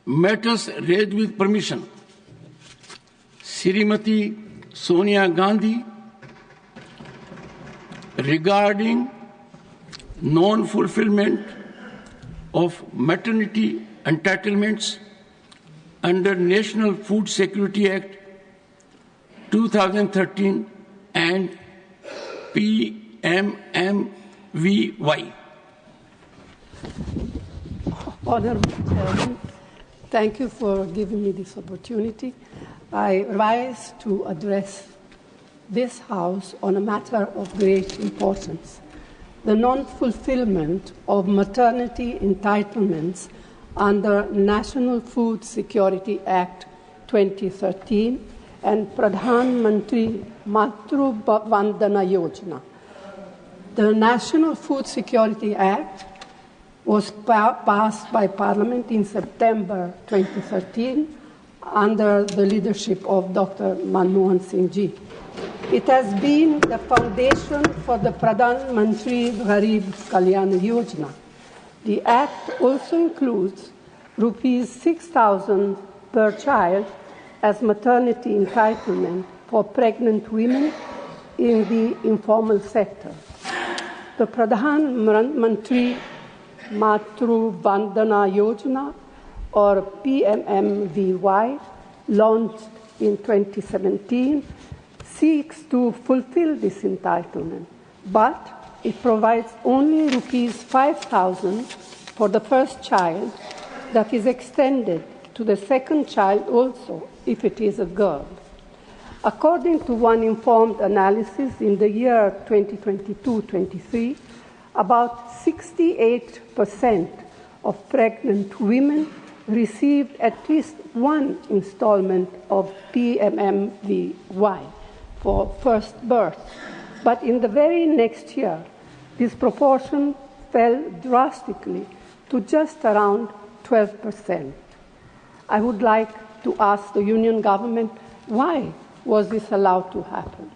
matters raised with permission. Srimati Sonia Gandhi regarding non-fulfillment of maternity entitlements under National Food Security Act 2013 and PMMVY. Honorable Chairman, thank you for giving me this opportunity. I rise to address this House on a matter of great importance: the non-fulfillment of maternity entitlements under National Food Security Act 2013 and Pradhan Mantri Matru Vandana Yojana. The National Food Security Act was passed by Parliament in September 2013 under the leadership of Dr. Manmohan Singh Ji. It has been the foundation for the Pradhan Mantri Garib Kalyan Yojana. The Act also includes Rs 6,000 per child as maternity entitlement for pregnant women in the informal sector. The Pradhan Mantri Matru Vandana Yojana, or PMMVY, launched in 2017, seeks to fulfill this entitlement, but it provides only Rs 5,000 for the first child, that is extended to the second child also if it is a girl. According to one informed analysis, in the year 2022-23, about 68% of pregnant women received at least one installment of PMMVY for first birth. But in the very next year, this proportion fell drastically to just around 12%. I would like to ask the Union government, why was this allowed to happen?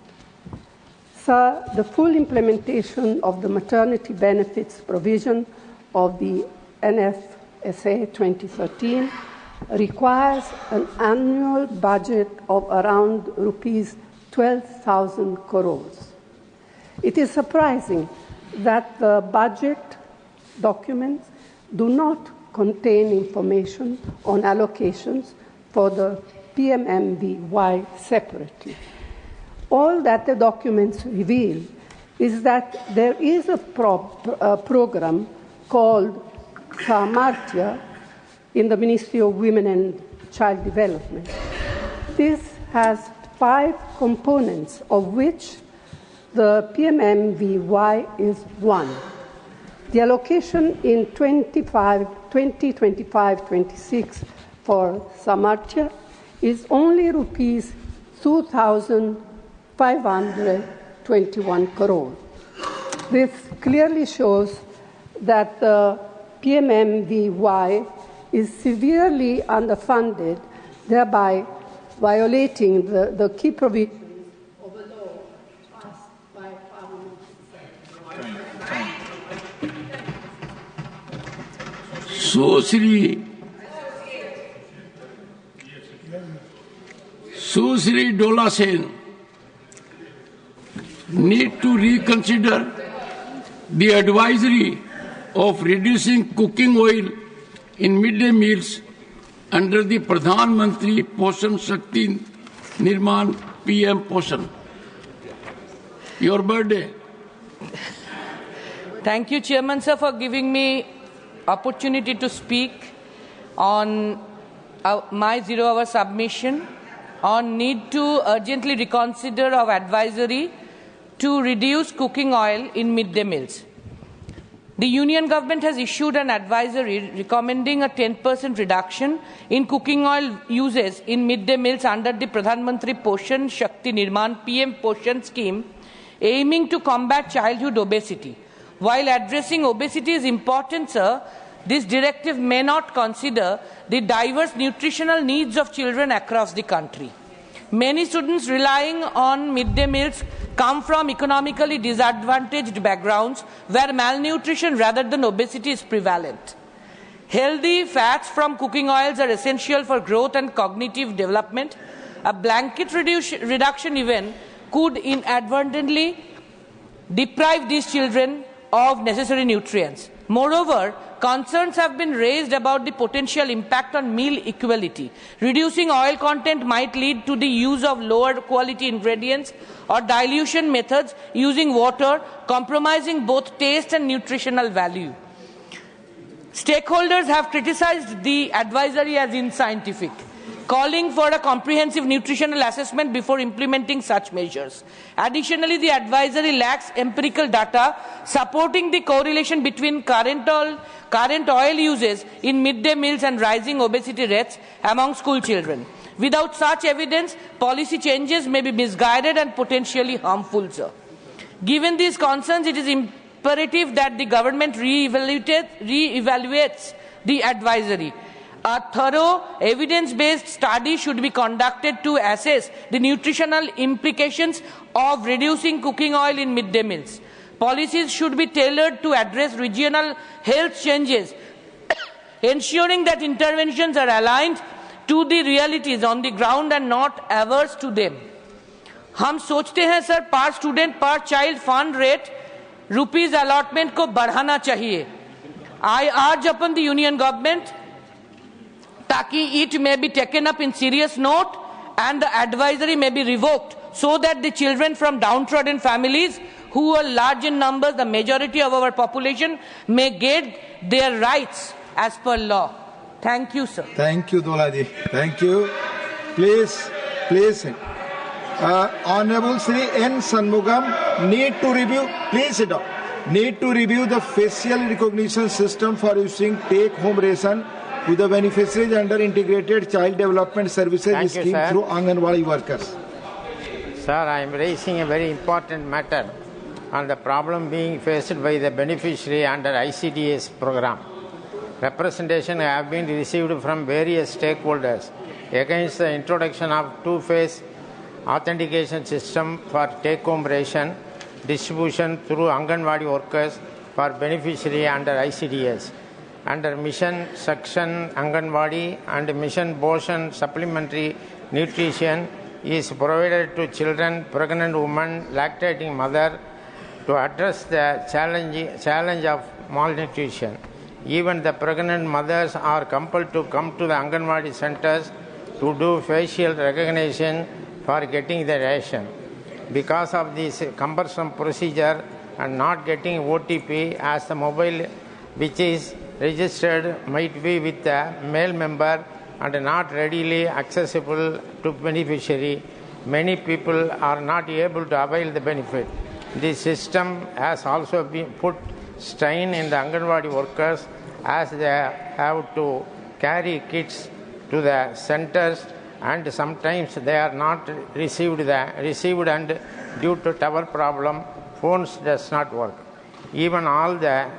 Sir, the full implementation of the maternity benefits provision of the NFSA 2013 requires an annual budget of around Rs 12,000 crores. It is surprising that the budget documents do not contain information on allocations for the PMMVY separately. All that the documents reveal is that there is a program called Samarthya in the Ministry of Women and Child Development. This has 5 components, of which the PMMVY is one. The allocation in 2025-26 for Samarthya is only Rs 2,521 crore. This clearly shows that the PMMVY is severely underfunded, thereby violating the key provisions of a law passed by Parliament. Susri Dola Sen need to reconsider the advisory of reducing cooking oil in midday meals under the Pradhan Mantri Poshan Shakti Nirman PM Poshan. Your birthday. Thank you, Chairman, sir, for giving me opportunity to speak on my zero-hour submission on need to urgently reconsider of advisory to reduce cooking oil in midday meals. The Union Government has issued an advisory recommending a 10% reduction in cooking oil uses in midday meals under the Pradhan Mantri Poshan Shakti Nirman PM Poshan scheme, aiming to combat childhood obesity. While addressing obesity is important, sir, this directive may not consider the diverse nutritional needs of children across the country. Many students relying on midday meals come from economically disadvantaged backgrounds where malnutrition rather than obesity is prevalent. Healthy fats from cooking oils are essential for growth and cognitive development. A blanket reduction even could inadvertently deprive these children of necessary nutrients. Moreover, concerns have been raised about the potential impact on meal equality. Reducing oil content might lead to the use of lower quality ingredients or dilution methods using water, compromising both taste and nutritional value. Stakeholders have criticized the advisory as unscientific, calling for a comprehensive nutritional assessment before implementing such measures. Additionally, the advisory lacks empirical data supporting the correlation between current oil uses in midday meals and rising obesity rates among school children. Without such evidence, policy changes may be misguided and potentially harmful, sir. Given these concerns, it is imperative that the government re-evaluates the advisory. A thorough evidence-based study should be conducted to assess the nutritional implications of reducing cooking oil in midday meals. Policies should be tailored to address regional health changes, ensuring that interventions are aligned to the realities on the ground and not averse to them. हम सोचते हैं sir पर student पर child fund rate rupees allotment को बढ़ाना चाहिए. I urge upon the union government ताकि it may be taken up in serious note and the advisory may be revoked so that the children from downtrodden families who are large in numbers, the majority of our population, may get their rights as per law. Thank you, sir. Thank you, Dolaji. Thank you. Please. Honorable Sri N. Shanmugam, need to review, please sit down, need to review the facial recognition system for using take-home ration to the beneficiaries under Integrated Child Development Services Scheme through Anganwadi workers. Sir, I am raising a very important matter on the problem being faced by the beneficiary under ICDS program. Representation have been received from various stakeholders against the introduction of two-phase authentication system for take-home ration distribution through Anganwadi workers for beneficiary under ICDS. Under Mission Section Anganwadi and Mission Boshan Supplementary Nutrition is provided to children, pregnant women, lactating mother to address the challenge of malnutrition. Even the pregnant mothers are compelled to come to the Anganwadi centers to do facial recognition for getting the ration. Because of this cumbersome procedure and not getting OTP, as the mobile which is registered might be with a male member and not readily accessible to beneficiary, many people are not able to avail the benefit. This system has also been put strain in the Anganwadi workers as they have to carry kits to the centers and sometimes they are not received and due to tower problem, phones does not work. Even all the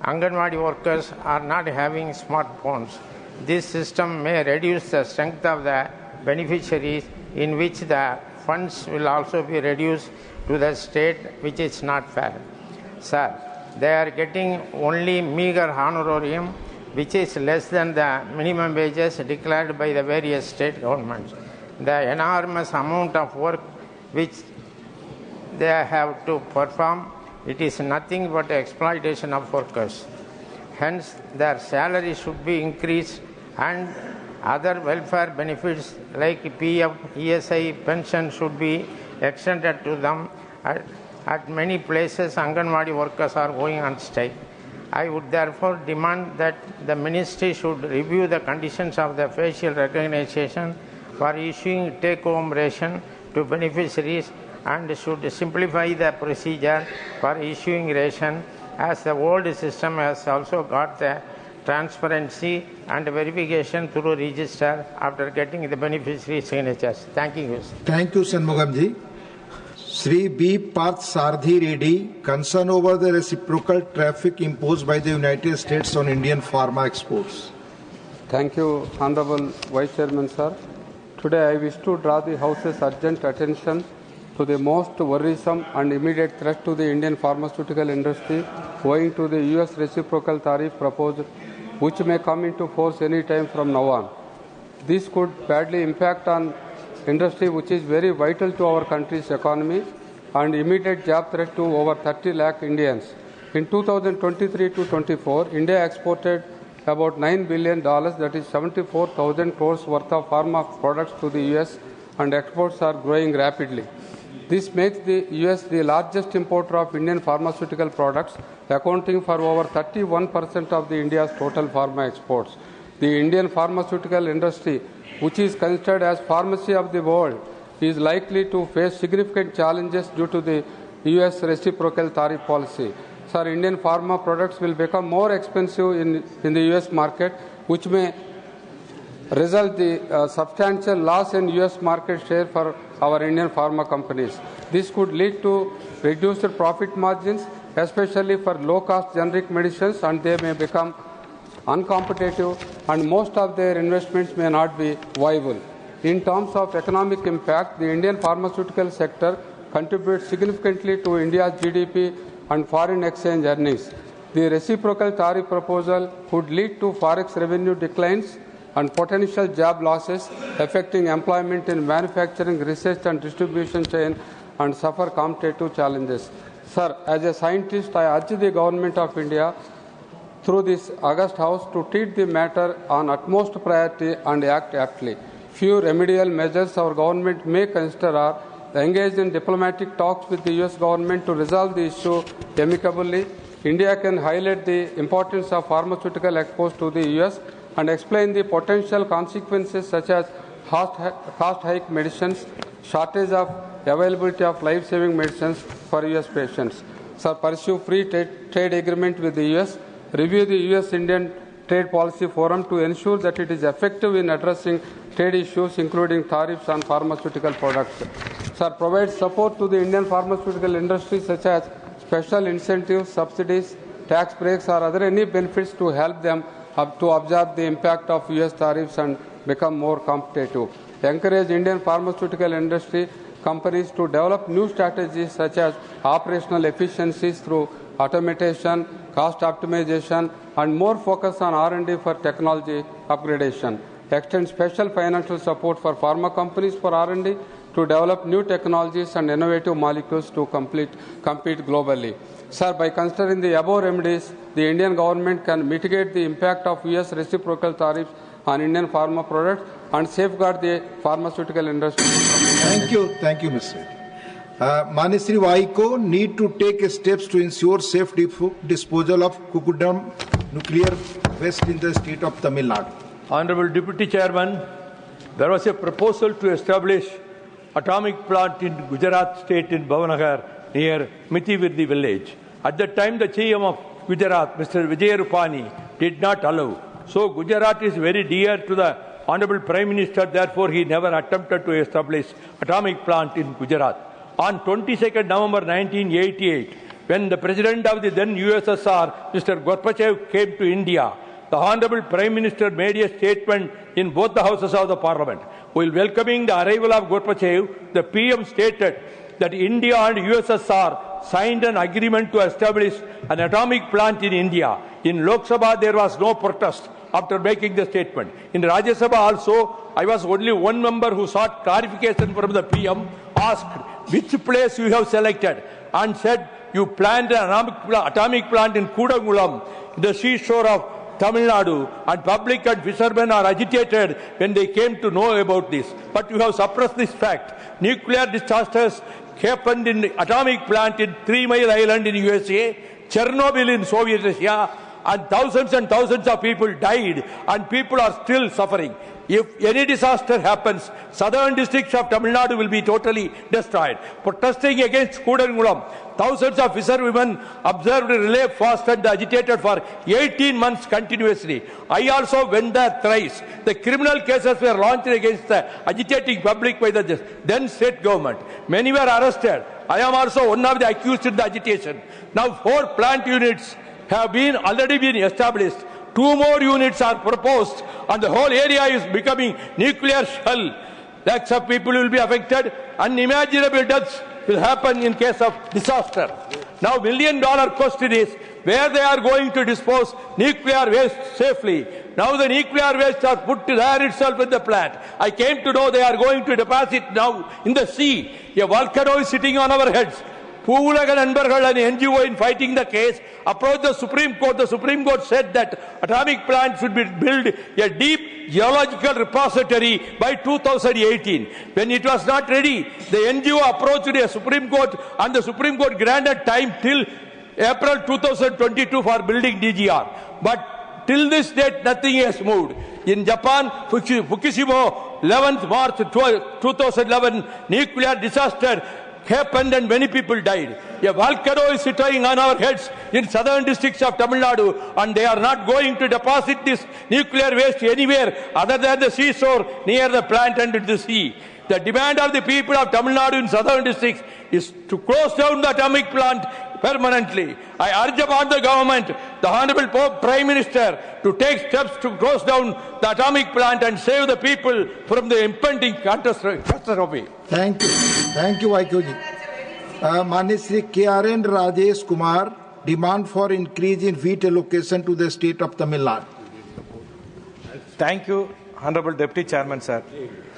Anganwadi workers are not having smartphones. This system may reduce the strength of the beneficiaries, in which the funds will also be reduced to the state, which is not fair. Sir, they are getting only meager honorarium, which is less than the minimum wages declared by the various state governments. The enormous amount of work which they have to perform, it is nothing but exploitation of workers. Hence, their salary should be increased and other welfare benefits like PF, ESI, pension should be extended to them. At many places, Anganwadi workers are going on strike. I would therefore demand that the ministry should review the conditions of the facial recognition for issuing take-home ration to beneficiaries and should simplify the procedure for issuing ration, as the old system has also got the transparency and verification through register after getting the beneficiary signatures. Thank you. Thank you, Shanmugamji. Sri B. Parth Sardhi Reddy, concern over the reciprocal tariff imposed by the United States on Indian pharma exports. Thank you, Honorable Vice Chairman, sir. Today I wish to draw the House's urgent attention to the most worrisome and immediate threat to the Indian pharmaceutical industry owing to the U.S. reciprocal tariff proposed which may come into force any time from now on. This could badly impact on industry which is very vital to our country's economy and immediate job threat to over 30 lakh Indians. In 2023 to 24, India exported about $9 billion, that is 74,000 crores worth of pharma products to the US, and exports are growing rapidly. This makes the US the largest importer of Indian pharmaceutical products, accounting for over 31% of the India's total pharma exports. The Indian pharmaceutical industry, which is considered as pharmacy of the world, is likely to face significant challenges due to the US reciprocal tariff policy. Sir, Indian pharma products will become more expensive in the US market, which may result in substantial loss in US market share for our Indian pharma companies. This could lead to reduced profit margins, especially for low-cost generic medicines, and they may become uncompetitive, and most of their investments may not be viable. In terms of economic impact, the Indian pharmaceutical sector contributes significantly to India's GDP and foreign exchange earnings. The reciprocal tariff proposal could lead to forex revenue declines and potential job losses, affecting employment in manufacturing, research and distribution chain, and suffer competitive challenges. Sir, as a scientist, I urge the Government of India through this August House to treat the matter on utmost priority and act aptly. Few remedial measures our government may consider are engage in diplomatic talks with the US government to resolve the issue amicably. India can highlight the importance of pharmaceutical exports to the US and explain the potential consequences such as cost hike medicines, shortage of availability of life-saving medicines for US patients. Sir, pursue free trade agreement with the US, review the US-Indian Trade Policy Forum to ensure that it is effective in addressing trade issues, including tariffs on pharmaceutical products. Sir, provide support to the Indian pharmaceutical industry, such as special incentives, subsidies, tax breaks, or other any benefits to help them to absorb the impact of US tariffs and become more competitive. Encourage Indian pharmaceutical industry companies to develop new strategies such as operational efficiencies through automation, cost optimization, and more focus on R&D for technology upgradation. Extend special financial support for pharma companies for R&D to develop new technologies and innovative molecules to compete globally. Sir, by considering the above remedies, the Indian government can mitigate the impact of US reciprocal tariffs on Indian pharma products and safeguard the pharmaceutical industry. Thank you, Mr. Manisri Vaiko need to take steps to ensure safe disposal of Kukudam nuclear waste in the state of Tamil Nadu. Honorable Deputy Chairman, there was a proposal to establish atomic plant in Gujarat state in Bhavanagar near Mithivirdi village. At that time, the CM of Gujarat, Mr. Vijay Rupani, did not allow. So Gujarat is very dear to the Honorable Prime Minister, therefore he never attempted to establish atomic plant in Gujarat. On 22nd November 1988, when the President of the then USSR, Mr. Gorbachev, came to India, the Honorable Prime Minister made a statement in both the houses of the Parliament. While welcoming the arrival of Gorbachev, the PM stated that India and USSR signed an agreement to establish an atomic plant in India. In Lok Sabha, there was no protest after making the statement. In Rajya Sabha also, I was only one member who sought clarification from the PM, asked which place you have selected, and said you planned an atomic plant in Kudangulam, the seashore of Tamil Nadu, and public and fishermen are agitated when they came to know about this. But you have suppressed this fact. Nuclear disasters happened in atomic plant in 3 Mile Island in USA, Chernobyl in Soviet Russia, and thousands of people died, and people are still suffering. If any disaster happens, southern districts of Tamil Nadu will be totally destroyed. Protesting against Kudangulam, thousands of fisherwomen observed relay fast and agitated for 18 months continuously. I also went there thrice. The criminal cases were launched against the agitating public by the then state government. Many were arrested. I am also one of the accused in the agitation. Now 4 plant units have already been established. 2 more units are proposed, and the whole area is becoming nuclear shell. Lakhs of people will be affected. Unimaginable deaths will happen in case of disaster. Now, $1 million question is, where they are going to dispose nuclear waste safely. Now the nuclear waste are put there itself in the plant. I came to know they are going to deposit now in the sea. A volcano is sitting on our heads. Poolagan Anbargal and NGO in fighting the case approached the Supreme Court. The Supreme Court said that atomic plant should be built a deep geological repository by 2018. When it was not ready, the NGO approached the Supreme Court and the Supreme Court granted time till April 2022 for building DGR. But till this date, nothing has moved. In Japan, Fukushima, 11th March 2011, nuclear disaster happened and many people died. A volcano is sitting on our heads in southern districts of Tamil Nadu, and they are not going to deposit this nuclear waste anywhere other than the seashore near the plant and the sea. The demand of the people of Tamil Nadu in southern districts is to close down the atomic plant permanently. I urge upon the government, the Honorable Prime Minister, to take steps to close down the atomic plant and save the people from the impending catastrophe. Thank you. Thank you, Vaikuji. Mani Shri KRN Rajesh Kumar, demand for increase in wheat allocation to the state of Tamil Nadu. Thank you, Honorable Deputy Chairman, sir.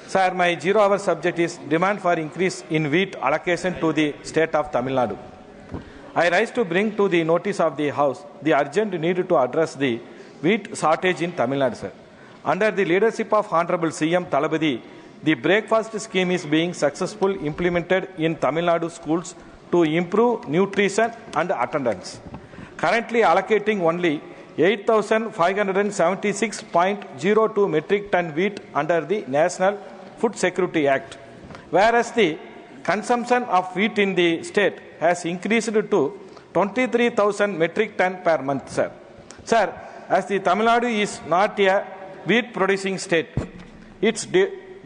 Sir, my 0-hour subject is demand for increase in wheat allocation to the state of Tamil Nadu. I rise to bring to the notice of the House the urgent need to address the wheat shortage in Tamil Nadu, sir. Under the leadership of Honorable CM Talabadi, the breakfast scheme is being successfully implemented in Tamil Nadu schools to improve nutrition and attendance. Currently allocating only 8,576.02 metric ton wheat under the National Food Security Act, whereas the consumption of wheat in the state has increased to 23,000 metric ton per month, sir. Sir, as the Tamil Nadu is not a wheat producing state, it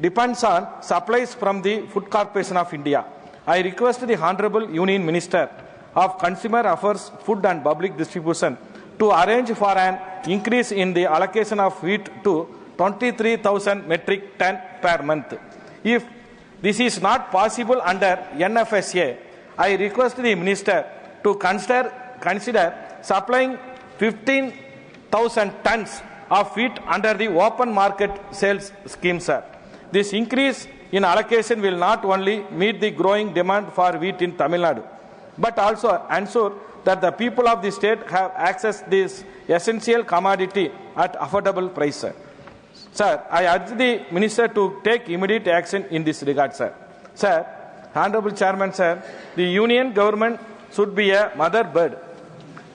depends on supplies from the Food Corporation of India. I request the Honorable Union Minister of Consumer Affairs, Food and Public Distribution to arrange for an increase in the allocation of wheat to 23,000 metric ton per month. If this is not possible under NFSA, I request the Minister to consider supplying 15,000 tons of wheat under the open market sales scheme, sir. This increase in allocation will not only meet the growing demand for wheat in Tamil Nadu, but also ensure that the people of the state have access to this essential commodity at affordable price, sir. Sir, I urge the Minister to take immediate action in this regard, sir. Sir, Honorable Chairman, sir, the Union government should be a mother bird,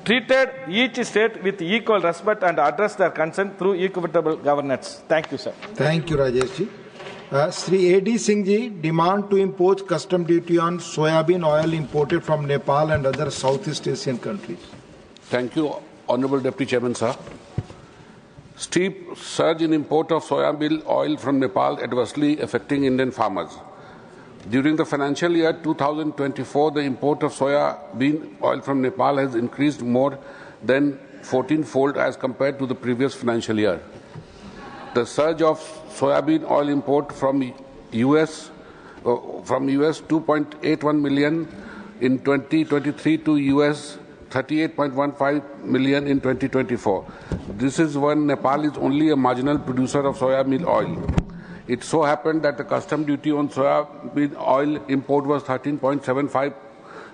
treated each state with equal respect and address their concern through equitable governance. Thank you, sir. Thank you, Rajesh ji. Sri A.D. Singh ji, demand to impose custom duty on soybean oil imported from Nepal and other Southeast Asian countries. Thank you, Honorable Deputy Chairman, sir. Steep surge in import of soybean oil from Nepal adversely affecting Indian farmers. During the financial year 2024, the import of soybean oil from Nepal has increased more than 14-fold as compared to the previous financial year. The surge of soybean oil import from US 2.81 million in 2023 to US 38.15 million in 2024. This is when Nepal is only a marginal producer of soybean oil. It so happened that the custom duty on soybean oil import was 13.75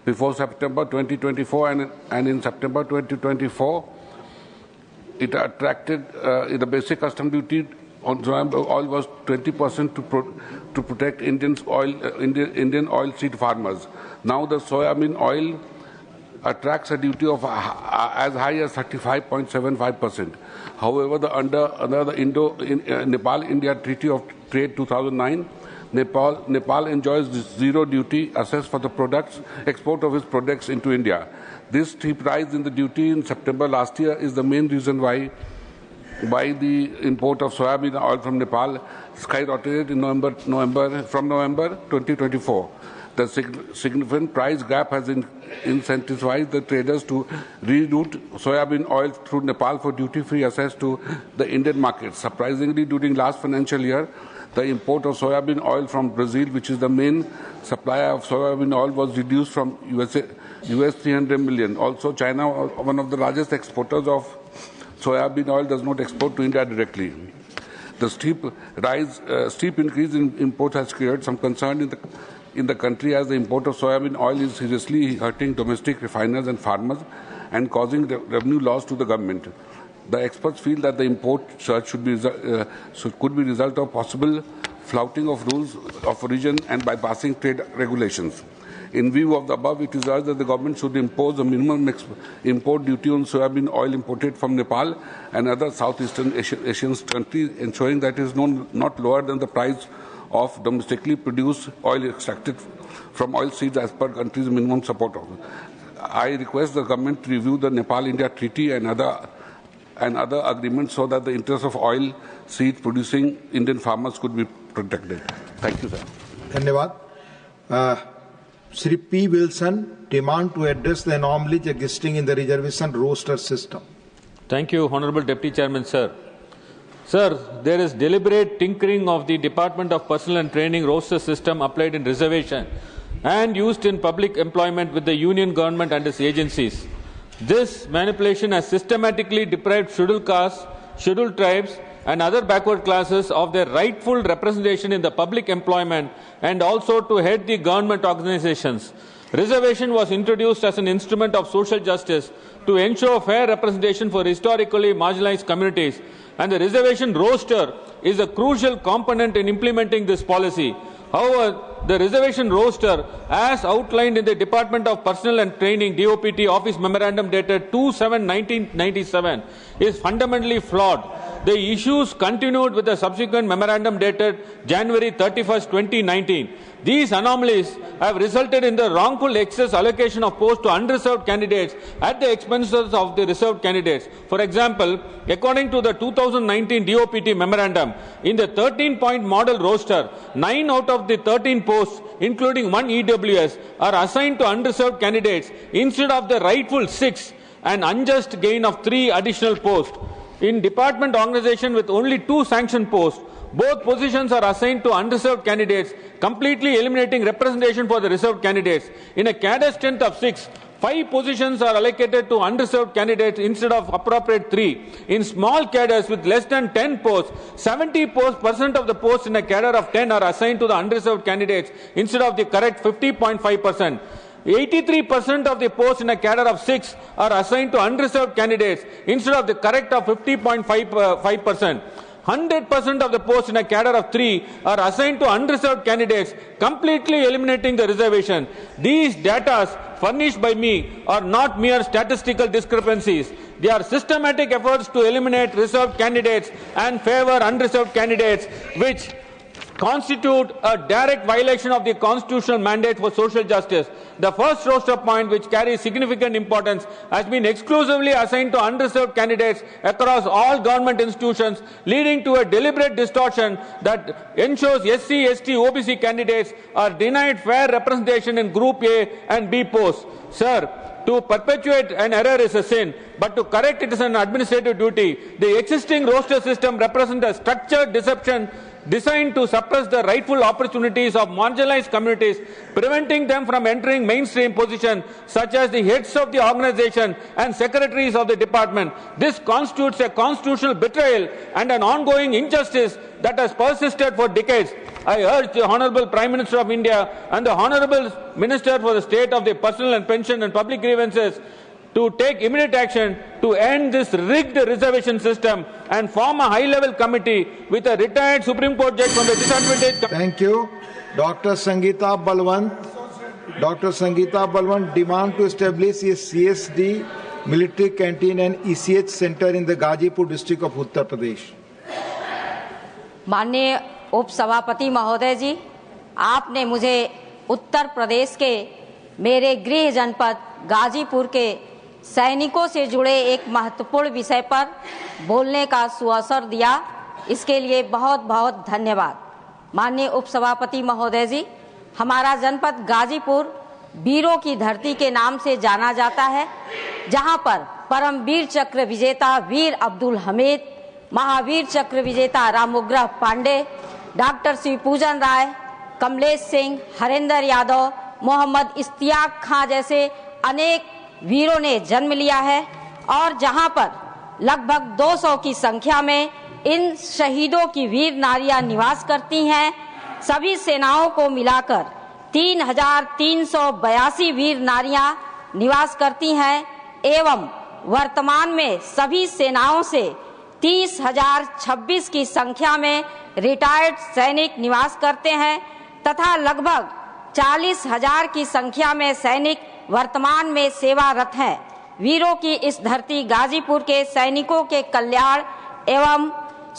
before September 2024, and in September 2024, it attracted the basic custom duty on soybean oil was 20% to protect Indian oilseed farmers. Now the soybean oil attracts a duty of as high as 35.75%. However, under the Nepal-India Treaty of Trade 2009, Nepal enjoys zero duty assessed for the export of its products into India. This steep rise in the duty in September last year is the main reason why the import of soybean oil from Nepal skyrocketed in November 2024. The significant price gap has incentivized the traders to reroute soybean oil through Nepal for duty-free access to the Indian market. Surprisingly, during last financial year, the import of soybean oil from Brazil, which is the main supplier of soybean oil, was reduced from US 300 million. Also, China, one of the largest exporters of soybean oil, does not export to India directly. The steep increase in imports has created some concern in the country, as the import of soybean oil is seriously hurting domestic refiners and farmers and causing revenue loss to the government. The experts feel that the import surge could be result of possible flouting of rules of origin and bypassing trade regulations. In view of the above, it is urged that the government should impose a minimum import duty on soybean oil imported from Nepal and other Southeastern Asian countries, ensuring that it is not lower than the price of domestically produced oil extracted from oil seeds as per country's minimum support. I request the government to review the Nepal-India Treaty and other agreements so that the interests of oil seeds producing Indian farmers could be protected. Thank you, sir. Dhanyavad. Shri P. Wilson, demand to address the anomalies existing in the reservation roster system. Thank you, Honorable Deputy Chairman, sir. Sir, there is deliberate tinkering of the Department of Personnel and Training roster system applied in reservation and used in public employment with the union government and its agencies. This manipulation has systematically deprived scheduled castes, scheduled tribes, and other backward classes of their rightful representation in the public employment and also to head the government organizations. Reservation was introduced as an instrument of social justice to ensure fair representation for historically marginalized communities, and the reservation roster is a crucial component in implementing this policy. However, the reservation roster, as outlined in the Department of Personnel and Training DOPT Office Memorandum dated 2/7/1997, is fundamentally flawed. The issues continued with the subsequent memorandum dated January 31st, 2019. These anomalies have resulted in the wrongful excess allocation of posts to unreserved candidates at the expenses of the reserved candidates. For example, according to the 2019 DOPT memorandum, in the 13-point model roster, 9 out of the 13 posts, including 1 EWS, are assigned to unreserved candidates instead of the rightful 6, an unjust gain of 3 additional posts. In department organization with only 2 sanctioned posts, both positions are assigned to unreserved candidates, completely eliminating representation for the reserved candidates. In a cadre strength of 6, 5 positions are allocated to unreserved candidates instead of appropriate 3. In small cadres with less than 10 posts, 70% of the posts in a cadre of 10 are assigned to the unreserved candidates instead of the correct 50.5%. 83% of the posts in a cadre of 6 are assigned to unreserved candidates instead of the correct of 50.5%. 100% of the posts in a cadre of 3 are assigned to unreserved candidates, completely eliminating the reservation. These data furnished by me are not mere statistical discrepancies. They are systematic efforts to eliminate reserved candidates and favor unreserved candidates, which constitute a direct violation of the constitutional mandate for social justice. The first roster point, which carries significant importance, has been exclusively assigned to unreserved candidates across all government institutions, leading to a deliberate distortion that ensures SC, ST, OBC candidates are denied fair representation in Group A and B posts. Sir, to perpetuate an error is a sin, but to correct it is an administrative duty. The existing roster system represents a structured deception designed to suppress the rightful opportunities of marginalized communities, preventing them from entering mainstream positions such as the heads of the organization and secretaries of the department. This constitutes a constitutional betrayal and an ongoing injustice that has persisted for decades. I urge the Honourable Prime Minister of India and the Honourable Minister for the State of the Personal and Pension and Public Grievances to take immediate action to end this rigged reservation system and form a high-level committee with a retired Supreme Court judge from the disadvantaged. Thank you. Dr. Sangeeta Balwant. Dr. Sangeeta Balwant demand to establish a CSD military canteen and ECH center in the Gazipur district of Uttar Pradesh. माननीय उप सभापति महोदय जी, आपने मुझे उत्तर प्रदेश के मेरे गृह जनपद गाजीपुर के सैनिकों से जुड़े एक महत्वपूर्ण विषय पर बोलने का सुअवसर दिया, इसके लिए बहुत बहुत धन्यवाद। माननीय उपसभापति महोदय जी, हमारा जनपद गाजीपुर वीरों की धरती के नाम से जाना जाता है, जहां पर परमवीर चक्र विजेता वीर अब्दुल हमीद, महावीर चक्र विजेता रामोग्रह पांडे, डॉक्टर श्री पूजन राय, कमलेश सिंह, हरेंद्र यादव, मोहम्मद इश्तियाक खां जैसे अनेक वीरों ने जन्म लिया है और जहां पर लगभग 200 की संख्या में इन शहीदों की वीर नारियां निवास करती हैं। सभी सेनाओं को मिलाकर 3,382 वीर नारियां निवास करती हैं एवं वर्तमान में सभी सेनाओं से 30,026 की संख्या में रिटायर्ड सैनिक निवास करते हैं तथा लगभग 40,000 की संख्या में सैनिक वर्तमान में सेवारत हैं। वीरों की इस धरती गाजीपुर के सैनिकों के कल्याण एवं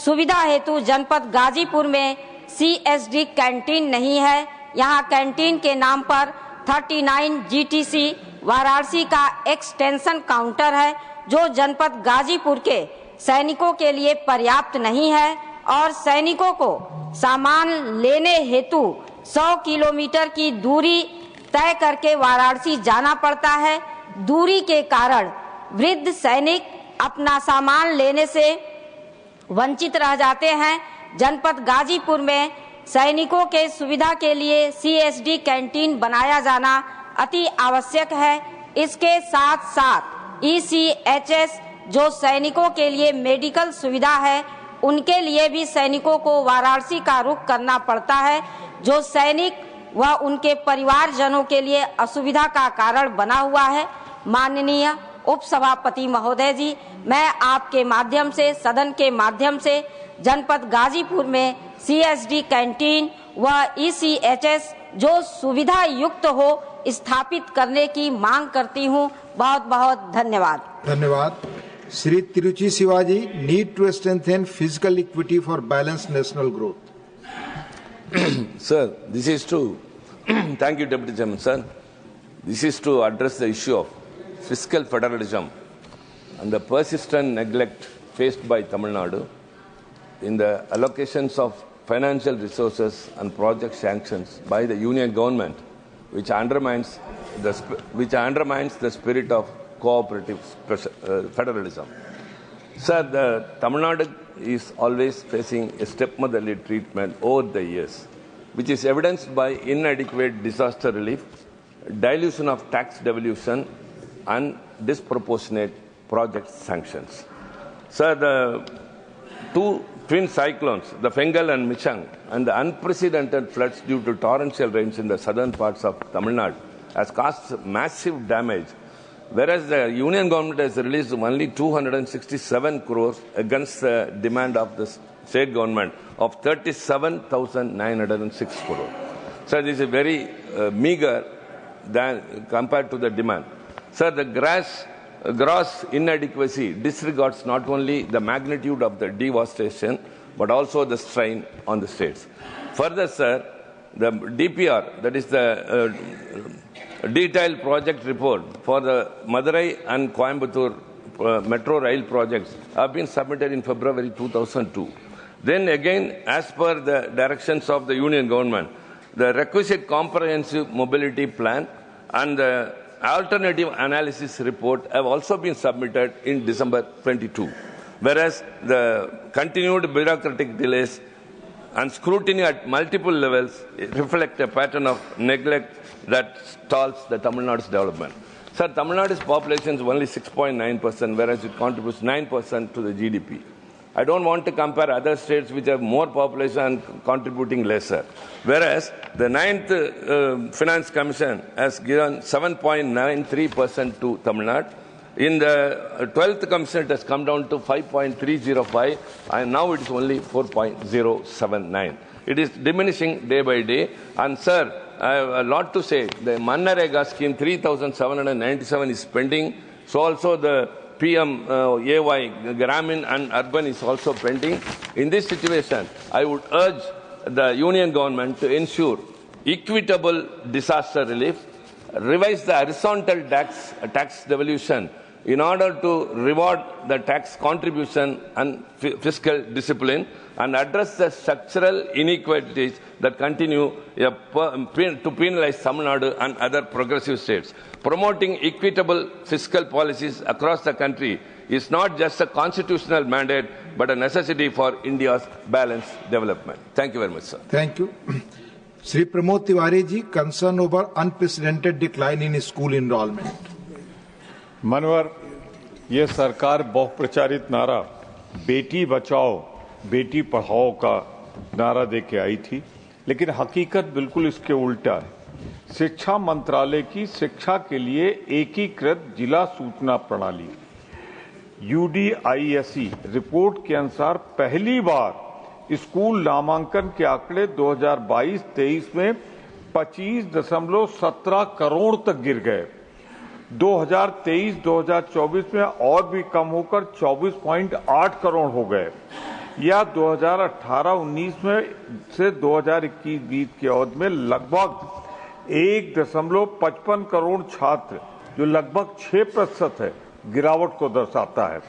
सुविधा हेतु जनपद गाजीपुर में CSD कैंटीन नहीं है। यहाँ कैंटीन के नाम पर 39 GTC वाराणसी का एक्सटेंशन काउंटर है, जो जनपद गाजीपुर के सैनिकों के लिए पर्याप्त नहीं है और सैनिकों को सामान लेने हेतु 100 किलोमीटर की दूरी तय करके वाराणसी जाना पड़ता है। दूरी के कारण वृद्ध सैनिक अपना सामान लेने से वंचित रह जाते हैं। जनपद गाजीपुर में सैनिकों के सुविधा के लिए CSD कैंटीन बनाया जाना अति आवश्यक है। इसके साथ साथ ECHS जो सैनिकों के लिए मेडिकल सुविधा है, उनके लिए भी सैनिकों को वाराणसी का रुख करना पड़ता है, जो सैनिक व उनके परिवारजनों के लिए असुविधा का कारण बना हुआ है। माननीय उपसभापति महोदय जी, मैं आपके माध्यम से, सदन के माध्यम से जनपद गाजीपुर में CSD कैंटीन व ECHS जो सुविधा युक्त हो स्थापित करने की मांग करती हूं। बहुत बहुत धन्यवाद। धन्यवाद। Shri Tiruchi Shivaji, need to strengthen physical equity for balanced national growth. Sir, this is to thank you, Deputy Chairman, sir. This is to address the issue of fiscal federalism and the persistent neglect faced by Tamil Nadu in the allocations of financial resources and project sanctions by the union government, which undermines the spirit of cooperative federalism. Sir, the Tamil Nadu is always facing a stepmotherly treatment over the years, which is evidenced by inadequate disaster relief, dilution of tax devolution, and disproportionate project sanctions. Sir, the two twin cyclones, the Fengal and Michang, and the unprecedented floods due to torrential rains in the southern parts of Tamil Nadu has caused massive damage, whereas the union government has released only 267 crores against the demand of the state government of 37,906 crores. So this is very meager than compared to the demand. Sir, the gross inadequacy disregards not only the magnitude of the devastation but also the strain on the states. Further, sir, the DPR, that is the detailed project report for the Madurai and Coimbatore metro rail projects have been submitted in February 2002. Then again, as per the directions of the union government, the requisite comprehensive mobility plan and the alternative analysis report have also been submitted in December 22, whereas the continued bureaucratic delays and scrutiny at multiple levels reflect a pattern of neglect that stalls the Tamil Nadu's development. Sir, Tamil Nadu's population is only 6.9%, whereas it contributes 9% to the GDP. I don't want to compare other states which have more population and contributing lesser. Whereas the 9th Finance Commission has given 7.93% to Tamil Nadu. In the 12th Commission, it has come down to 5.305, and now it is only 4.079. It is diminishing day by day. And sir, I have a lot to say. The Manarega scheme 3,797 is pending. So also the PM AY, Gramin and Urban is also pending. In this situation, I would urge the union government to ensure equitable disaster relief, revise the horizontal tax devolution in order to reward the tax contribution and fiscal discipline and address the structural inequalities that continue to penalize Tamil Nadu and other progressive states. Promoting equitable fiscal policies across the country is not just a constitutional mandate, but a necessity for India's balanced development. Thank you very much, sir. Thank you. Shri Pramod Tiwari ji, concern over unprecedented decline in school enrollment. मनोहर, ये सरकार बहुप्रचारित नारा बेटी बचाओ बेटी पढ़ाओ का नारा दे के आई थी, लेकिन हकीकत बिल्कुल इसके उल्टा है। शिक्षा मंत्रालय की शिक्षा के लिए एकीकृत जिला सूचना प्रणाली UDISE रिपोर्ट के अनुसार पहली बार स्कूल नामांकन के आंकड़े 2022-23 में 25.17 करोड़ तक गिर गए। 2023-2024 में और भी कम होकर 24.8 करोड़ हो गए, या 2018-19 में से 2021-20 की अवधि में लगभग 1.55 करोड़ छात्र, जो लगभग 6% है, गिरावट को दर्शाता है।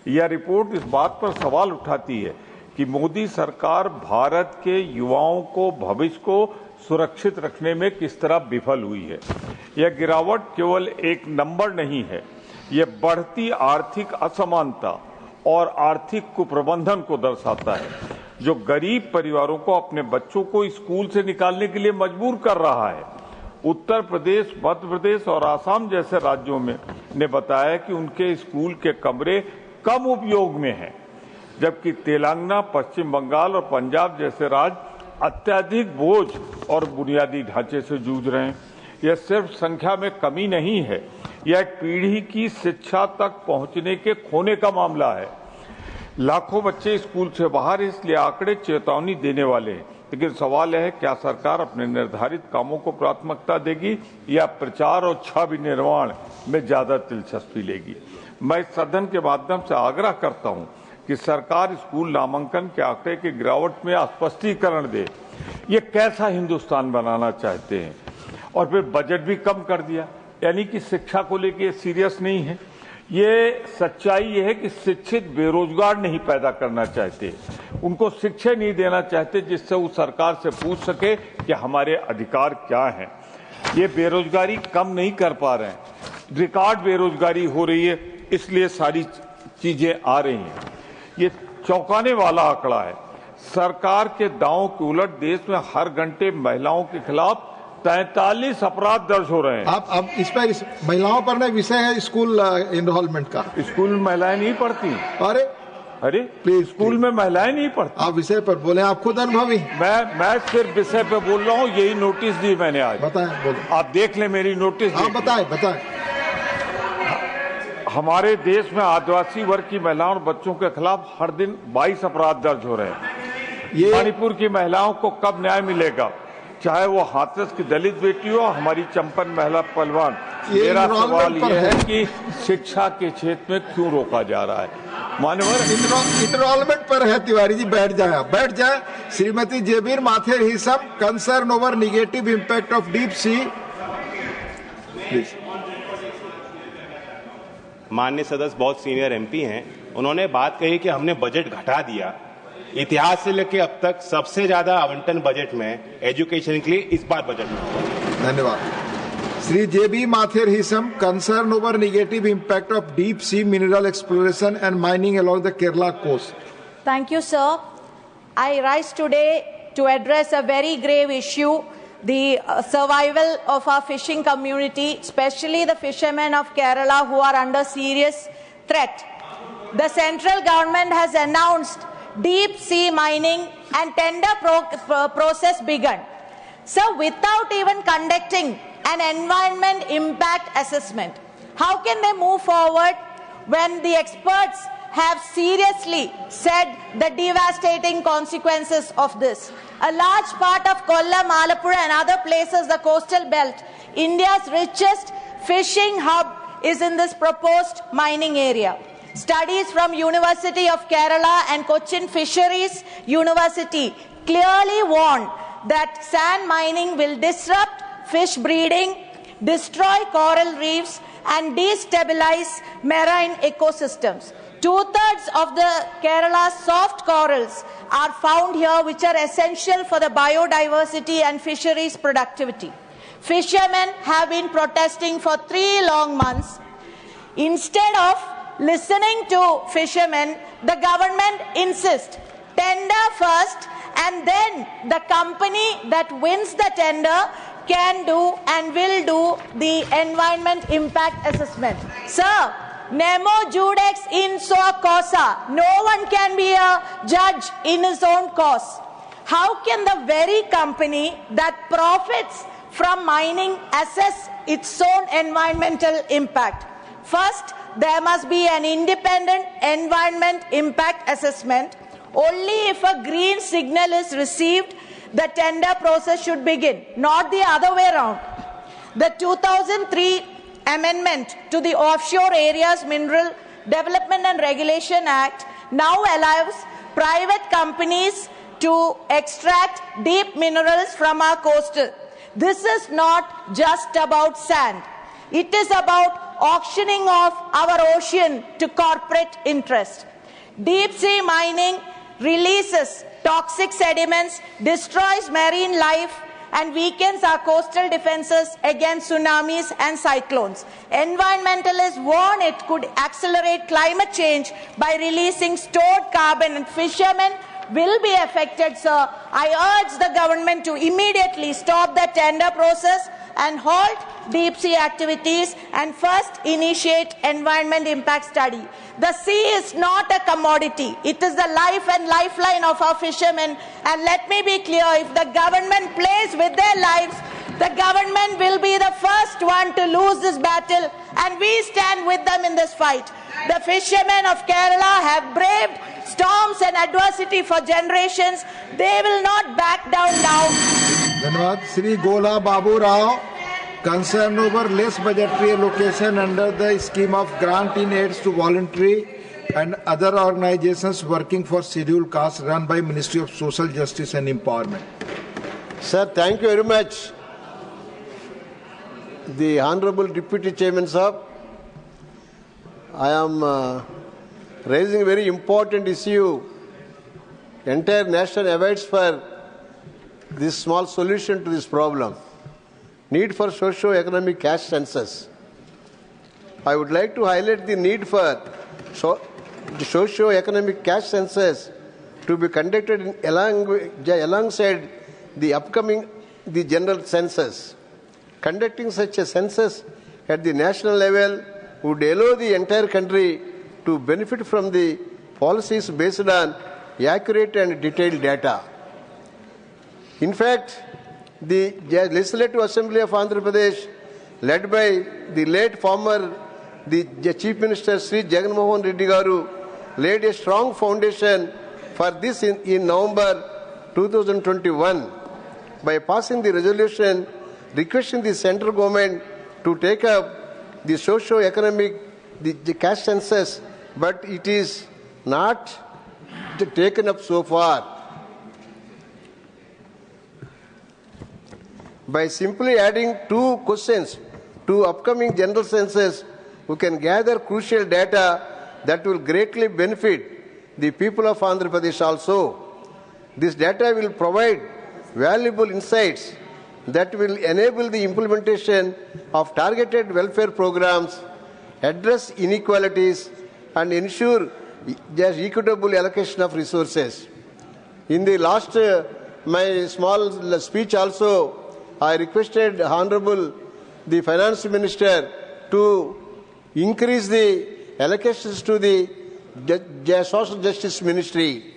यह रिपोर्ट इस बात पर सवाल उठाती है कि मोदी सरकार भारत के युवाओं को, भविष्य को सुरक्षित रखने में किस तरह विफल हुई है। यह गिरावट केवल एक नंबर नहीं है, यह बढ़ती आर्थिक असमानता और आर्थिक कुप्रबंधन को दर्शाता है, जो गरीब परिवारों को अपने बच्चों को स्कूल से निकालने के लिए मजबूर कर रहा है। उत्तर प्रदेश, मध्य प्रदेश और आसाम जैसे राज्यों में ने बताया कि उनके स्कूल के कमरे कम उपयोग में हैं, जबकि तेलंगाना, पश्चिम बंगाल और पंजाब जैसे राज्य अत्यधिक बोझ और बुनियादी ढांचे से जूझ रहे हैं। यह सिर्फ संख्या में कमी नहीं है, यह एक पीढ़ी की शिक्षा तक पहुंचने के खोने का मामला है। लाखों बच्चे स्कूल से बाहर, इसलिए आंकड़े चेतावनी देने वाले हैं। लेकिन सवाल यह है, क्या सरकार अपने निर्धारित कामों को प्राथमिकता देगी या प्रचार और छवि निर्माण में ज्यादा दिलचस्पी लेगी। मैं सदन के माध्यम से आग्रह करता हूं कि सरकार स्कूल नामांकन के आंकड़े की गिरावट में स्पष्टीकरण दे, ये कैसा हिंदुस्तान बनाना चाहते हैं। और फिर बजट भी कम कर दिया, यानी कि शिक्षा को लेकर सीरियस नहीं है। ये सच्चाई ये है कि शिक्षित बेरोजगार नहीं पैदा करना चाहते, उनको शिक्षा नहीं देना चाहते जिससे वो सरकार से पूछ सके कि हमारे अधिकार क्या हैं। ये बेरोजगारी कम नहीं कर पा रहे हैं, रिकॉर्ड बेरोजगारी हो रही है, इसलिए सारी चीजें आ रही हैं। ये चौंकाने वाला आंकड़ा है। सरकार के दावों के उलट देश में हर घंटे महिलाओं के खिलाफ 43 अपराध दर्ज हो रहे हैं। अब इस पर महिलाओं पर नहीं विषय है स्कूल एनरोलमेंट का। स्कूल में महिलाएं नहीं पढ़ती। अरे प्लीज, स्कूल में महिलाएं नहीं पढ़ती। आप विषय पर बोले, आप खुद अनुभवी। मैं सिर्फ विषय पे बोल रहा हूँ, यही नोटिस दी मैंने आज। बताएं, बोलो। आप देख लें मेरी नोटिस। आप बताएं। हमारे देश में आदिवासी वर्ग की महिलाओं और बच्चों के खिलाफ हर दिन 22 अपराध दर्ज हो रहे हैं। मणिपुर की महिलाओं को कब न्याय मिलेगा, चाहे वो हाथरस की दलित बेटी हो, हमारी चंपन महिला पहलवान। मेरा सवाल यह है कि शिक्षा के क्षेत्र में क्यों रोका जा रहा है। मानवर इनरोलमेंट पर है। तिवारी जी बैठ जाए। Shrimati Jebi Mather Hisham, concern over negative impact of deep sea. माननीय सदस्य बहुत सीनियर MP हैं, उन्होंने बात कही कि हमने बजट घटा दिया। इतिहास से लेकर अब तक सबसे ज्यादा आवंटन बजट में एजुकेशन के लिए इस बार बजट में। धन्यवाद। Shri JB Mather Hisham, concern over negative impact of deep sea mineral exploration and mining along the Kerala coast. Thank you, sir. I rise today to address a very grave issue, the survival of our fishing community, especially the fishermen of Kerala who are under serious threat. The central government has announced deep sea mining and tender process begun. So without even conducting an environment impact assessment, how can they move forward when the experts have seriously said the devastating consequences of this? A large part of Kollam, Alappuzha and other places, the coastal belt, India's richest fishing hub, is in this proposed mining area. Studies from University of Kerala and Cochin Fisheries University clearly warn that sand mining will disrupt fish breeding, destroy coral reefs and destabilize marine ecosystems. 2/3 of the Kerala's soft corals are found here, which are essential for the biodiversity and fisheries productivity. Fishermen have been protesting for 3 long months. Instead of listening to fishermen, the government insists tender first, and then the company that wins the tender can do and will do the environment impact assessment. Sir, nemo judex in sua causa. No one can be a judge in his own cause. How can the very company that profits from mining assess its own environmental impact? First, there must be an independent environment impact assessment. Only if a green signal is received, the tender process should begin, not the other way around. The 2003 amendment to the Offshore Areas Mineral Development and Regulation Act now allows private companies to extract deep minerals from our coastal. This is not just about sand. It is about auctioning off our ocean to corporate interest. Deep sea mining releases toxic sediments, destroys marine life, and weakens our coastal defenses against tsunamis and cyclones. Environmentalists warn it could accelerate climate change by releasing stored carbon, and fishermen will be affected, sir. I urge the government to immediately stop the tender process and halt deep sea activities and first initiate environment impact study. The sea is not a commodity. It is the life and lifeline of our fishermen. And let me be clear, if the government plays with their lives, the government will be the first one to lose this battle, and we stand with them in this fight. The fishermen of Kerala have braved storms and adversity for generations. They will not back down now. Dhanwad. Sri Gola Babu Rao, concern over less budgetary allocation under the scheme of grant in aids to voluntary and other organizations working for scheduled castes run by Ministry of Social Justice and Empowerment. Sir, thank you very much. The Honorable Deputy Chairman Sahab, I am raising a very important issue. Entire nation awaits for this small solution to this problem. Need for socio-economic caste census. I would like to highlight the need for the socio-economic caste census to be conducted alongside the upcoming general census. Conducting such a census at the national level would allow the entire country to benefit from the policies based on accurate and detailed data. In fact, the Legislative Assembly of Andhra Pradesh, led by the late former the Chief Minister Sri Jagan Mohan Reddy Garu, laid a strong foundation for this in November 2021 by passing the resolution requesting the central government to take up the socio-economic the caste census, but it is not taken up so far. By simply adding 2 questions to upcoming general census, we can gather crucial data that will greatly benefit the people of Andhra Pradesh also. This data will provide valuable insights that will enable the implementation of targeted welfare programs, address inequalities, and ensure equitable allocation of resources. In the last, my small speech also, I requested Honorable the Finance Minister to increase the allocations to the Social Justice Ministry.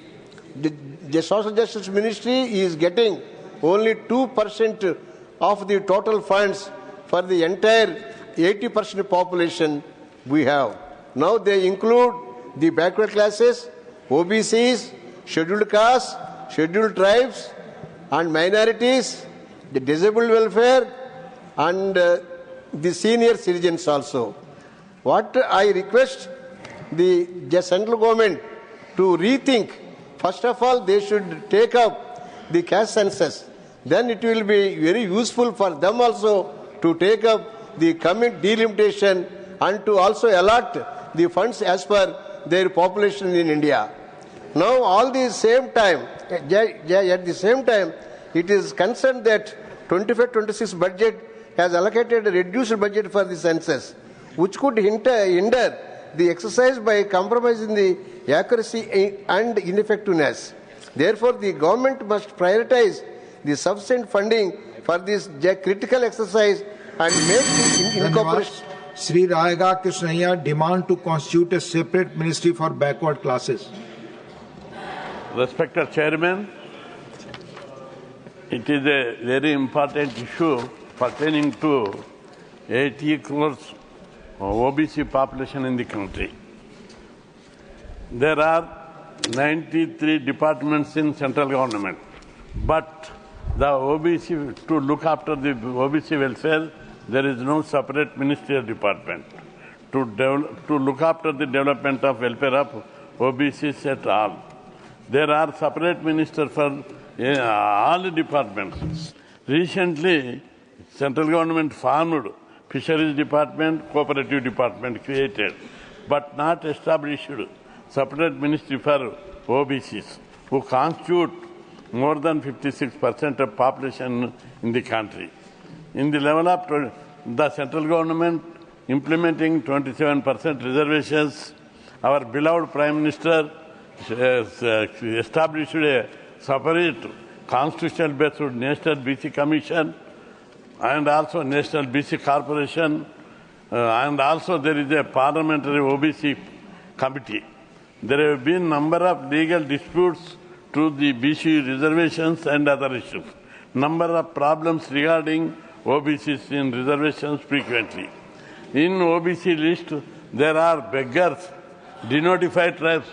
The Social Justice Ministry is getting only 2% of the total funds for the entire 80% population we have. Now they include the backward classes, OBCs, scheduled castes, scheduled tribes, and minorities, the disabled welfare, and the senior citizens also. What I request the central government to rethink, first of all, they should take up the caste census. Then it will be very useful for them also to take up the coming delimitation and to also allot the funds as per their population in India. Now, at the same time, it is concerned that 25-26 budget has allocated a reduced budget for the census, which could hinder the exercise by compromising the accuracy and ineffectiveness. Therefore, the government must prioritize the sufficient funding for this critical exercise and make the incorporation. Sri Raiga Krishnaiya demand to constitute a separate ministry for backward classes. Respected Chairman, it is a very important issue pertaining to 80 crores OBC population in the country. There are 93 departments in central government, but the OBC, to look after the OBC welfare, there is no separate ministerial department to look after the development of welfare of OBCs at all. There are separate ministers for all the departments. Recently, central government formed Fisheries Department, Cooperative Department created, but not established separate ministry for OBCs, who constitute more than 56% of population in the country. In the level of the central government implementing 27% reservations, our beloved Prime Minister established a separate constitutional-based National BC Commission and also National BC Corporation, and also there is a Parliamentary OBC Committee. There have been a number of legal disputes to the BC reservations and other issues. Number of problems regarding OBCs in reservations frequently. In OBC list, there are beggars, denotified tribes.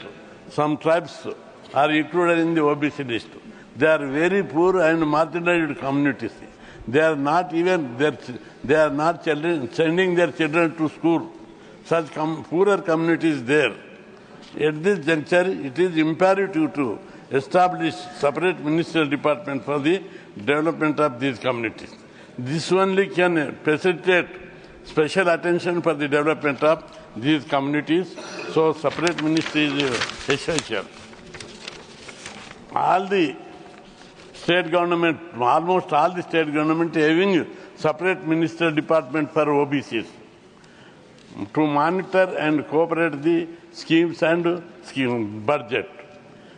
Some tribes are included in the OBC list. They are very poor and marginalized communities. They are not sending their children to school. Such poorer communities there. At this juncture, it is imperative to establish separate ministerial department for the development of these communities. This only can facilitate special attention for the development of these communities. So, separate ministry is essential. All the state government, almost all the state government having separate ministerial department for OBCs to monitor and cooperate the schemes and scheme budget.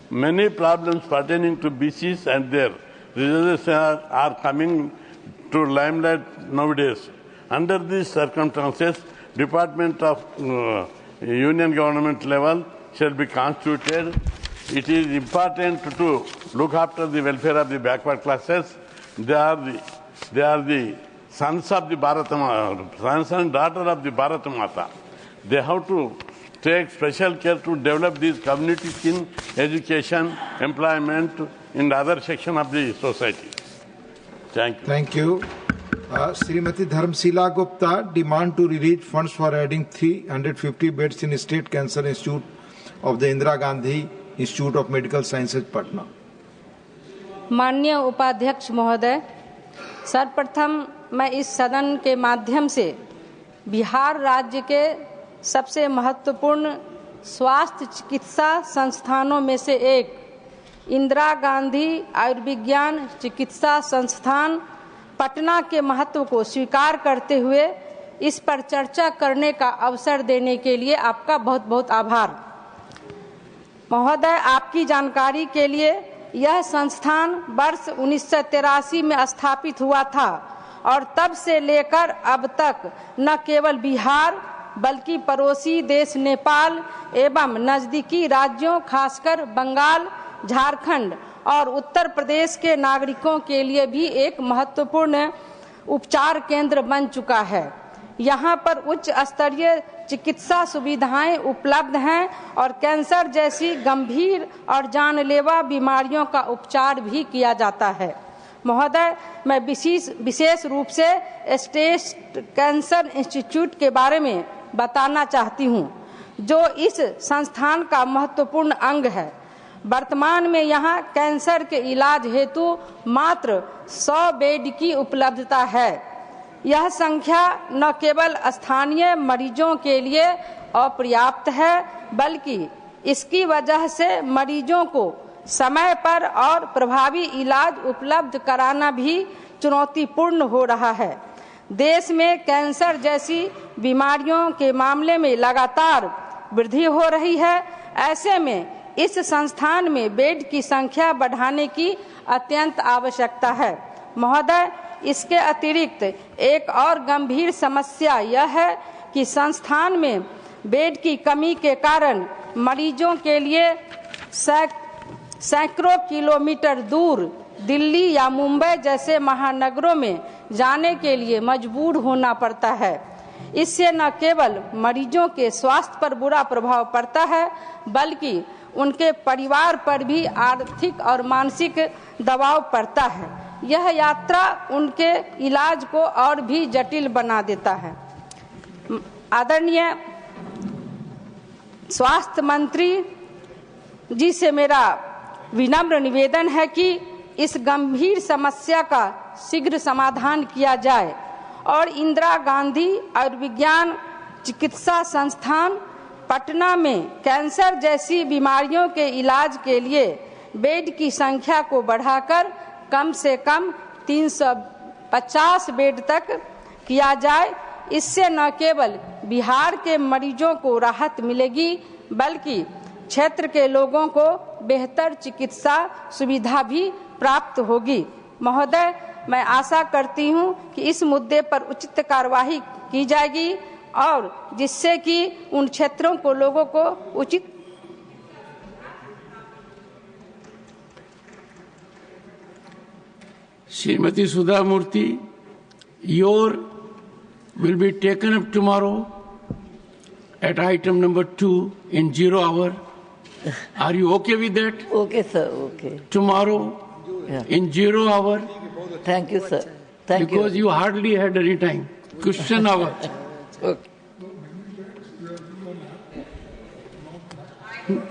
Many problems pertaining to BCs and their reservations are coming to limelight nowadays. Under these circumstances, Department of Union Government level shall be constituted. It is important to look after the welfare of the backward classes. They are the sons of the Bharat, sons and daughters of the Bharat Mata. They have to take special care to develop these communities in education, employment, and other section of the society. Thank you. Thank you. Srimati Dharmsila Gupta demand to release funds for adding 350 beds in State Cancer Institute of the Indira Gandhi Institute of Medical Sciences, Patna. माननीय उपाध्यक्ष महोदय, सर्वप्रथम मैं इस सदन के माध्यम से बिहार राज्य के सबसे महत्वपूर्ण स्वास्थ्य चिकित्सा संस्थानों में से एक इंदिरा गांधी आयुर्विज्ञान चिकित्सा संस्थान पटना के महत्व को स्वीकार करते हुए इस पर चर्चा करने का अवसर देने के लिए आपका बहुत बहुत आभार। महोदय, आपकी जानकारी के लिए यह संस्थान वर्ष 1983 में स्थापित हुआ था और तब से लेकर अब तक न केवल बिहार बल्कि पड़ोसी देश नेपाल एवं नजदीकी राज्यों खासकर बंगाल, झारखंड और उत्तर प्रदेश के नागरिकों के लिए भी एक महत्वपूर्ण उपचार केंद्र बन चुका है। यहाँ पर उच्च स्तरीय चिकित्सा सुविधाएं उपलब्ध हैं और कैंसर जैसी गंभीर और जानलेवा बीमारियों का उपचार भी किया जाता है। महोदय, मैं विशेष रूप से स्टेट कैंसर इंस्टीट्यूट के बारे में बताना चाहती हूँ, जो इस संस्थान का महत्वपूर्ण अंग है। वर्तमान में यहाँ कैंसर के इलाज हेतु मात्र 100 बेड की उपलब्धता है। यह संख्या न केवल स्थानीय मरीजों के लिए अपर्याप्त है, बल्कि इसकी वजह से मरीजों को समय पर और प्रभावी इलाज उपलब्ध कराना भी चुनौतीपूर्ण हो रहा है। देश में कैंसर जैसी बीमारियों के मामले में लगातार वृद्धि हो रही है। ऐसे में इस संस्थान में बेड की संख्या बढ़ाने की अत्यंत आवश्यकता है। महोदय, इसके अतिरिक्त एक और गंभीर समस्या यह है कि संस्थान में बेड की कमी के कारण मरीजों के लिए सैकड़ों किलोमीटर दूर दिल्ली या मुंबई जैसे महानगरों में जाने के लिए मजबूर होना पड़ता है। इससे न केवल मरीजों के स्वास्थ्य पर बुरा प्रभाव पड़ता है, बल्कि उनके परिवार पर भी आर्थिक और मानसिक दबाव पड़ता है। यह यात्रा उनके इलाज को और भी जटिल बना देता है। आदरणीय स्वास्थ्य मंत्री जी से मेरा विनम्र निवेदन है कि इस गंभीर समस्या का शीघ्र समाधान किया जाए और इंदिरा गांधी आयुर्विज्ञान चिकित्सा संस्थान पटना में कैंसर जैसी बीमारियों के इलाज के लिए बेड की संख्या को बढ़ाकर कम से कम 350 बेड तक किया जाए। इससे न केवल बिहार के मरीजों को राहत मिलेगी, बल्कि क्षेत्र के लोगों को बेहतर चिकित्सा सुविधा भी प्राप्त होगी। महोदय, मैं आशा करती हूं कि इस मुद्दे पर उचित कार्यवाही की जाएगी और जिससे कि उन क्षेत्रों को लोगों को उचित Srimati Sudha Murthy, your will be taken up tomorrow at item number 2 in 0 hour. Are you okay with that? Okay, sir. Okay. Tomorrow in 0 hour. Thank you, sir. Thank you. Because you hardly had any time. Question hour. Okay.